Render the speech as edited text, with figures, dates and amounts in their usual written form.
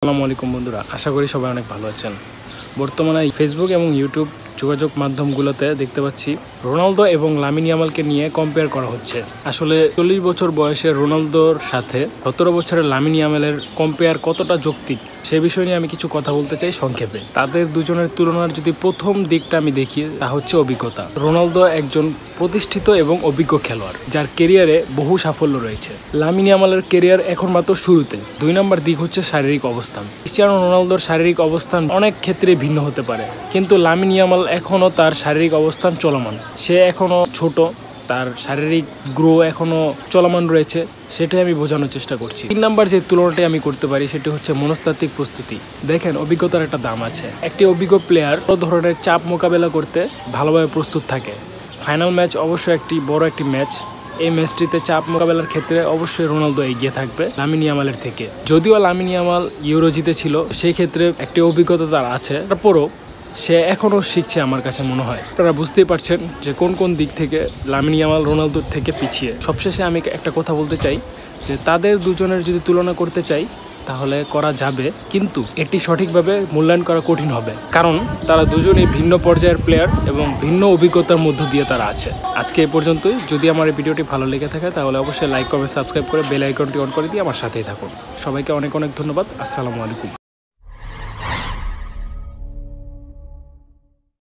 আসসালামু আলাইকুম বন্ধুরা, আশা করি সবাই অনেক ভালো আছেন। বর্তমানে ফেসবুক এবং ইউটিউব যোগাযোগ মাধ্যমগুলোতে দেখতে পাচ্ছি রোনালদো এবং লামিন ইয়ামালকে নিয়ে কম্পেয়ার করা হচ্ছে। আসলে 40 বছর বয়সে রোনালদোর সাথে 17 বছরের লামিন ইয়ামালের কম্পেয়ার কতটা যৌক্তিক সে বিষয় নিয়ে আমি কিছু কথা বলতে চাই সংক্ষেপে। তাদের দুজনের তুলনার যদি প্রথম দিকটা আমি দেখি, তা হচ্ছে অভিজ্ঞতা। রোনালদো একজন প্রতিষ্ঠিত এবং অভিজ্ঞ খেলোয়াড়, যার কেরিয়ারে বহু সাফল্য রয়েছে। লামিন ইয়ামালের কেরিয়ার এখন মাত্র শুরুতে। 2 নম্বর দিক হচ্ছে শারীরিক অবস্থান। ক্রিস্টিয়ানো রোনালদোর শারীরিক অবস্থান অনেক ক্ষেত্রে ভিন্ন হতে পারে, কিন্তু লামিন ইয়ামাল এখনও তার শারীরিক অবস্থান চলমান। সে এখনও ছোট, তার শারীরিক গ্রো এখনও চলমান রয়েছে, সেটাই আমি বোঝানোর চেষ্টা করছি। 3 নাম্বার যে তুলনাটি আমি করতে পারি সেটি হচ্ছে মনস্তাত্ত্বিক প্রস্তুতি। দেখেন, অভিজ্ঞতার একটা দাম আছে। একটি অভিজ্ঞ প্লেয়ার বড় ধরনের চাপ মোকাবেলা করতে ভালোভাবে প্রস্তুত থাকে। ফাইনাল ম্যাচ অবশ্যই একটি বড় একটি ম্যাচ। এই ম্যাচটিতে চাপ মোকাবেলার ক্ষেত্রে অবশ্যই রোনালদো এগিয়ে থাকবে লামিন ইয়ামালের থেকে। যদিও লামিন ইয়ামাল ইউরো জিতেছিল, সেই ক্ষেত্রে একটি অভিজ্ঞতা তার আছে, তারপরও সে এখনও শিখছে আমার কাছে মনে হয়। আপনারা বুঝতেই পারছেন যে কোন কোন দিক থেকে লামিন ইয়ামাল রোনালদোর থেকে পিছিয়ে। সবশেষে আমি একটা কথা বলতে চাই যে তাদের দুজনের যদি তুলনা করতে চাই তাহলে করা যাবে, কিন্তু এটি সঠিকভাবে মূল্যায়ন করা কঠিন হবে, কারণ তারা দুজনেই ভিন্ন পর্যায়ের প্লেয়ার এবং ভিন্ন অভিজ্ঞতার মধ্য দিয়ে তারা আছে। আজকে এ পর্যন্তই। যদি আমার এই ভিডিওটি ভালো লেগে থাকে তাহলে অবশ্যই লাইক, কমেন্ট, সাবস্ক্রাইব করে বেল আইকনটি অন করে দিয়ে আমার সাথেই থাকুন। সবাইকে অনেক অনেক ধন্যবাদ। আসসালামু আলাইকুম।